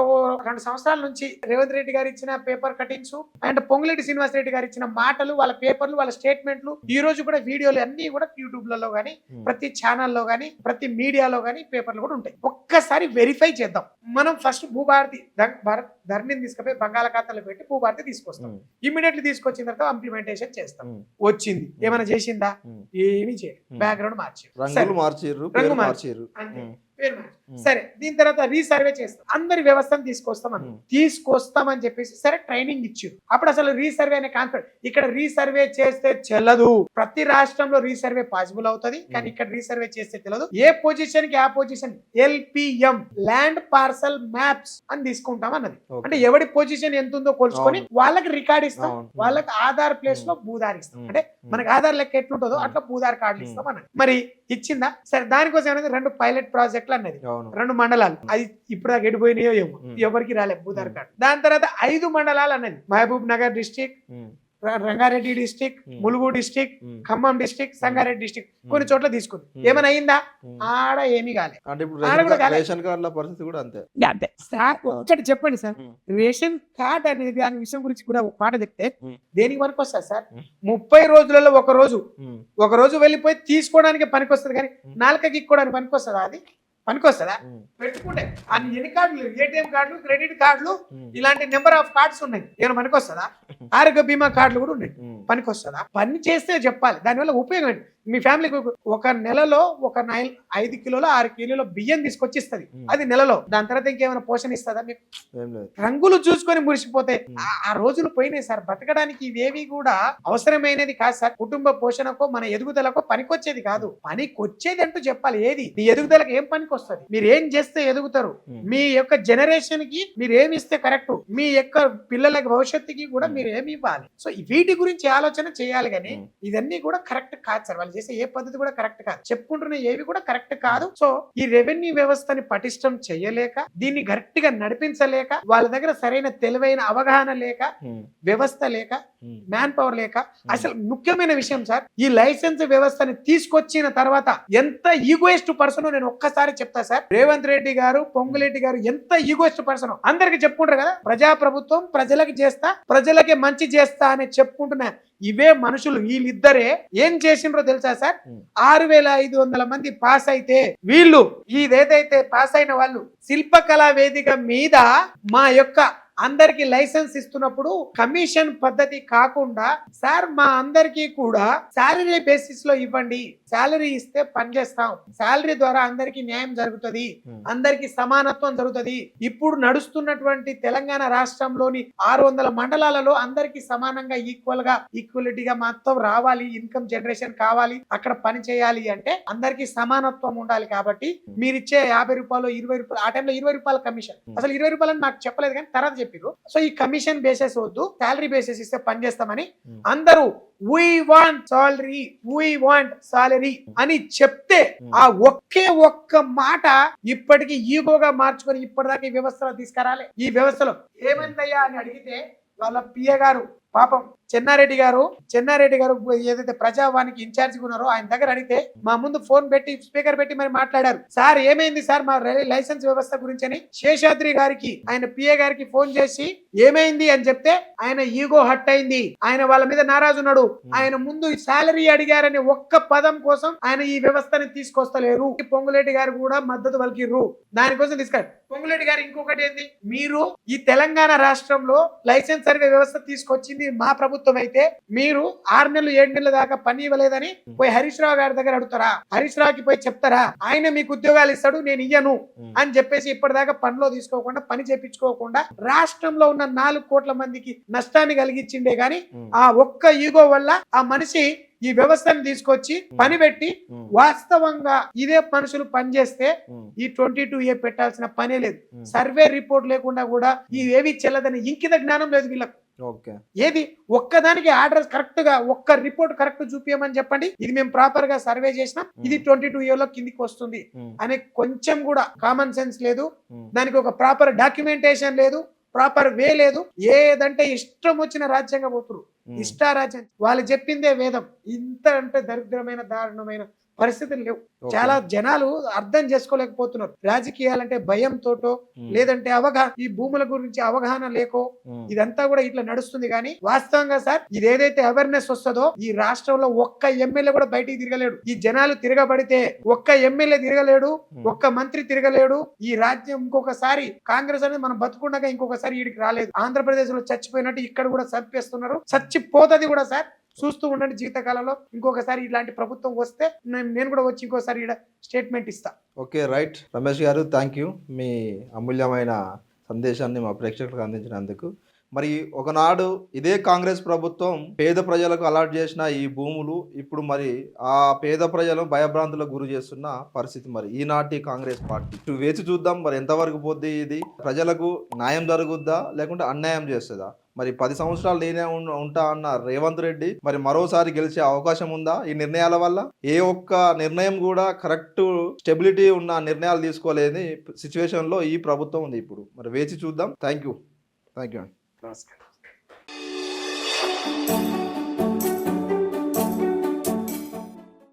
2 సంవత్సరాల నుంచి రేవంత్ రెడ్డి గారు ఇచ్చిన paper cuttings and Ponguleti Srinivas Reddy గారు ఇచ్చిన మాటలు, వాళ్ళ పేపర్లు, వాళ్ళ స్టేట్మెంట్లు, ఈ రోజు కూడా వీడియోలు అన్ని కూడా యూట్యూబ్ లలో గానీ, ప్రతి ఛానల్లో గానీ, ప్రతి మీడియాలో గానీ పేపర్లు కూడా ఉంటాయి. ఒక్కసారి వెరిఫై చేద్దాం. మనం ఫస్ట్ భూభారతి ధరణిని తీసుకుపోయి బంగాళాఖాతంలో పెట్టి భూభారతి తీసుకొస్తాం. ఇమ్మీడియట్లీ తీసుకొచ్చిన తర్వాత ఇంప్లిమెంటేషన్ చేస్తాం. వచ్చింది, ఏమైనా చేసిందా? ఏమీ చేయదు. బ్యాక్గ్రౌండ్ మార్చారు, రంగు మార్చారు, సరే. దీని తర్వాత రీసర్వే చేస్తాం, అందరి వ్యవస్థను తీసుకొస్తామని చెప్పేసి సరే ట్రైనింగ్ ఇచ్చారు. అప్పుడు అసలు రీసర్వే అనే కాన్సెప్ట్, ఇక్కడ రీసర్వే చేస్తే చెల్లదు. ప్రతి రాష్ట్రంలో రీసర్వే పాసిబుల్ అవుతుంది, కానీ ఇక్కడ రీసర్వే చేస్తే చెల్లదు. ఏ పొజిషన్ కి ఆ position LPM, land parcel maps అని తీసుకుంటాం అన్నది. అంటే ఎవడి పొజిషన్ ఎంత ఉందో కొలుచుకొని వాళ్ళకి రికార్డ్ ఇస్తాం, వాళ్ళకి ఆధార్ ప్లేస్ లో భూదార్ ఇస్తాం. అంటే మనకి ఆధార్ లెక్క ఎట్లుంటుందో అట్లా భూదార్ కార్డులు ఇస్తాం అన్నది. మరి ఇచ్చిందా? సరే, దానికోసం అనేది 2 పైలట్ ప్రాజెక్టులు అన్నది, 2 మండలాలు. అది ఇప్పుడు దాకా ఎడిపోయినాయో ఏమో, ఎవరికి రాలేదు భూదార్ కార్డు. దాని తర్వాత 5 మండలాలు అన్నది, Mahabub Nagar district, Rangareddy district, Mulugu district, Khammam district, Sangareddy district కొన్ని చోట్ల తీసుకుంది. ఏమైనా అయిందా? ఆడ ఏమీ కాలేదు. ఒకటి చెప్పండి సార్, రేషన్ కార్డ్ అనేది అనే విషయం గురించి కూడా ఒక పాట చెప్తే దేనికి పనికి వస్తుంది సార్? 30 రోజులలో ఒక రోజు వెళ్ళిపోయి తీసుకోవడానికి పనికి వస్తుంది, కానీ 4 గిక్కోవడానికి పనికి వస్తుందా? అది పనికొస్తుందా? పెట్టుకుంటే అన్ని ఎన్ని కార్డులు, ATM కార్డులు, క్రెడిట్ కార్డులు, ఇలాంటి నెంబర్ ఆఫ్ కార్డ్స్ ఉన్నాయి. ఏమైనా పనికొస్తుందా? ఆరోగ్య బీమా కార్డులు కూడా ఉన్నాయి. పనికొస్తుందా? పని చేస్తే చెప్పాలి, దానివల్ల ఉపయోగం ఏంటి? మీ ఫ్యామిలీకి ఒక నెలలో ఒక 5 కిలోలు 6 కిలోల బియ్యం తీసుకొచ్చి ఇస్తుంది, అది నెలలో. దాని తర్వాత ఇంకేమైనా పోషణ ఇస్తుందా మీకు? రంగులు చూసుకొని మురిసిపోతే ఆ రోజులు పోయినాయి సార్. బతకడానికి ఇవేవి కూడా అవసరమైనది కాదు సార్. కుటుంబ పోషణకో మన ఎదుగుదలకో పనికొచ్చేది కాదు. పనికొచ్చేది అంటూ చెప్పాలి. ఏది మీ ఎదుగుదలకు ఏం పనికి వస్తుంది? మీరు ఏం చేస్తే ఎదుగుతారు? మీ యొక్క జనరేషన్ కి మీరు ఏమి ఇస్తే కరెక్ట్? మీ యొక్క పిల్లల భవిష్యత్తుకి కూడా మీరు ఏమి ఇవ్వాలి? సో వీటి గురించి ఆలోచన చేయాలి, కానీ ఇవన్నీ కూడా కరెక్ట్ కాదు సార్. వాళ్ళు చేసే ఏ పద్ధతి కూడా కరెక్ట్ కాదు, చెప్పుకుంటున్న ఏవి కూడా కరెక్ట్ కాదు. సో ఈ రెవెన్యూ వ్యవస్థని పటిష్టం చేయలేక, దీన్ని గట్టిగా నడిపించలేక, వాళ్ళ దగ్గర సరైన తెలివైన అవగాహన లేక, వ్యవస్థ లేక, మ్యాన్ పవర్ లేక, అసలు ముఖ్యమైన విషయం సార్, ఈ లైసెన్స్ వ్యవస్థని తీసుకొచ్చిన తర్వాత ఎంత ఈగోయిస్ట్ పర్సన్ నేను ఒక్కసారి చెప్తా సార్. రేవంత్ రెడ్డి గారు, పొంగులేటి గారు ఎంత ఈగోయిస్ట్ పర్సన్ అందరికి చెప్పుకుంటారు కదా, ప్రజాప్రభుత్వం ప్రజలకు చేస్తా, ప్రజలకే మంచి చేస్తా అని చెప్పుకుంటున్నా. ఇవే మనుషులు వీళ్ళిద్దరే ఏం చేసిండ్రో తెలుసా సార్? 6,500 మంది పాస్ అయితే వీళ్ళు ఇదేదైతే పాస్ అయిన వాళ్ళు శిల్పకళా వేదిక మీద మా యొక్క అందరికి లైసెన్స్ ఇస్తున్నప్పుడు కమిషన్ పద్ధతి కాకుండా సార్ మా అందరికీ కూడా శాలరీ బేసిస్ లో ఇవ్వండి, శాలరీ ఇస్తే పనిచేస్తాం, శాలరీ ద్వారా అందరికి న్యాయం జరుగుతుంది, అందరికి సమానత్వం జరుగుతుంది. ఇప్పుడు నడుస్తున్నటువంటి తెలంగాణ రాష్ట్రంలోని 600 మండలాలలో అందరికి సమానంగా ఈక్వాలిటీగా మొత్తం రావాలి, ఇన్కమ్ జనరేషన్ కావాలి, అక్కడ పని చేయాలి అంటే అందరికి సమానత్వం ఉండాలి. కాబట్టి మీరిచ్చే 50 రూపాయలు 20 రూపాయలు, ఆ టైంలో 20 రూపాయల కమిషన్, అసలు 20 రూపాయలు అని నాకు చెప్పలేదు కానీ తర్వాత చెప్పారు. సో ఈ కమిషన్ బేసిస్ వద్దు, శాలరీ బేసిస్ ఇస్తే పని చేస్తామని అందరూ we want salary అని చెప్తే ఆ ఒక్క మాట ఇప్పటికీ ఈగోగా మార్చుకొని ఇప్పటిదాకా ఈ వ్యవస్థలో తీసుకురాలే. ఈ వ్యవస్థలో ఏమైందయ్యా అని అడిగితే వాళ్ళ పిఏ గారు పాపం చెన్నారెడ్డి గారు ఏదైతే ప్రజావానికి ఇన్ఛార్జ్ ఉన్నారో ఆయన దగ్గర అడిగితే మా ముందు ఫోన్ పెట్టి స్పీకర్ పెట్టి మరి మాట్లాడారు. సార్ ఏమైంది సార్ మా లైసెన్స్ వ్యవస్థ గురించి అని శేషాద్రి గారికి ఆయన పిఏ గారికి ఫోన్ చేసి ఏమైంది అని చెప్తే ఆయన ఈగో హట్ అయింది, ఆయన వాళ్ళ మీద నారాజు ఉన్నాడు. ఆయన ముందు శాలరీ అడిగారనే ఒక్క పదం కోసం ఆయన ఈ వ్యవస్థని తీసుకొస్తలేరు. పొంగులేటి గారు కూడా మద్దతు పలికిర్రు, దానికోసం తీసుకెళ్ళారు. పొంగులేటి గారు ఇంకొకటి ఏంది, మీరు ఈ తెలంగాణ రాష్ట్రంలో లైసెన్స్ సర్వే వ్యవస్థ తీసుకొచ్చింది మా ప్రభుత్వం అయితే మీరు 6 నెలలు 7 నెలల దాకా పని ఇవ్వలేదని పోయి హరీష్ రావు గారి దగ్గర అడుగుతారా? హరీష్ రావుకి పోయి చెప్తారా? ఆయన మీకు ఉద్యోగాలు ఇస్తాడు, నేను ఇయ్యను అని చెప్పేసి ఇప్పటిదాకా పనిలో తీసుకోకుండా, పని చేపించుకోకుండా రాష్ట్రంలో ఉన్న 4 కోట్ల మందికి నష్టాన్ని కలిగించిండే గాని ఆ ఒక్క ఈగో వల్ల ఆ మనిషి ఈ వ్యవస్థను తీసుకొచ్చి పని పెట్టి వాస్తవంగా ఇదే మనుషులు పనిచేస్తే ఈ 22A పెట్టాల్సిన పనే లేదు. సర్వే రిపోర్ట్ లేకుండా కూడా ఈ ఏవి చెల్లదని ఇంకిత జ్ఞానం లేదు వీళ్ళకు. ఏది ఒక్కదానికి ఆర్డర్ కరెక్ట్ గా ఒక్క రిపోర్ట్ కరెక్ట్ చూపించమని చెప్పండి, ఇది మేము ప్రాపర్ గా సర్వే చేసినాం, ఇది 22A లో కిందికి వస్తుంది అనే కొంచెం కూడా కామన్ సెన్స్ లేదు. దానికి ఒక ప్రాపర్ డాక్యుమెంటేషన్ లేదు, ప్రాపర్ వే లేదు. ఏదంటే ఇష్టం వచ్చిన రాజ్యాంగం ఒప్పురు, ఇష్టారాజ్యం వాళ్ళు చెప్పిందే వేదం. ఇంత అంటే దరిద్రమైన దారుణమైన పరిస్థితులు లేవు. చాలా జనాలు అర్థం చేసుకోలేకపోతున్నారు. రాజకీయాలంటే భయంతోటో లేదంటే ఈ భూముల గురించి అవగాహన లేకో ఇదంతా కూడా ఇట్లా నడుస్తుంది. కానీ వాస్తవంగా సార్ ఇదేదైతే అవేర్నెస్ వస్తుందో ఈ రాష్ట్రంలో ఒక్క ఎమ్మెల్యే కూడా బయటికి తిరగలేడు. ఈ జనాలు తిరగబడితే ఒక్క ఎమ్మెల్యే తిరగలేడు, ఒక్క మంత్రి తిరగలేడు. ఈ రాజ్యం ఇంకొకసారి కాంగ్రెస్ అనేది మనం బతుకుండగా ఇంకొకసారి వీడికి రాలేదు. ఆంధ్రప్రదేశ్ లో చచ్చిపోయినట్టు ఇక్కడ కూడా చంపేస్తున్నారు, చచ్చిపోతుంది కూడా సార్. చూస్తూ ఉండండి, జీవితకాలంలో ఇంకొకసారి ఇలాంటి ప్రభుత్వం వస్తే నేను కూడా వచ్చి ఇంకోసారి స్టేట్మెంట్ ఇస్తా. ఓకే, రైట్ రమేష్ గారు, థ్యాంక్ యూ మీ అమూల్యమైన సందేశాన్ని మా ప్రేక్షకులకు అందించినందుకు. మరి ఒకనాడు ఇదే కాంగ్రెస్ ప్రభుత్వం పేద ప్రజలకు అలాట్ చేసిన ఈ భూములు ఇప్పుడు మరి ఆ పేద ప్రజలను భయభ్రాంతులకు గురి చేస్తున్న పరిస్థితి. మరి ఈనాటి కాంగ్రెస్ పార్టీ వేచి చూద్దాం మరి ఎంతవరకు పోద్ది, ఇది ప్రజలకు న్యాయం జరుగుద్దా లేకుంటే అన్యాయం చేస్తుందా? మరి 10 సంవత్సరాలు నేనే ఉంటా అన్న రేవంత్ రెడ్డి మరి మరోసారి గెలిచే అవకాశం ఉందా ఈ నిర్ణయాల వల్ల? ఏ ఒక్క నిర్ణయం కూడా కరెక్ట్ స్టెబిలిటీ ఉన్న నిర్ణయాలు తీసుకోలేని సిచ్యువేషన్ లో ఈ ప్రభుత్వం ఉంది ఇప్పుడు. మరి వేచి చూద్దాం. Thank you. నమస్కారం.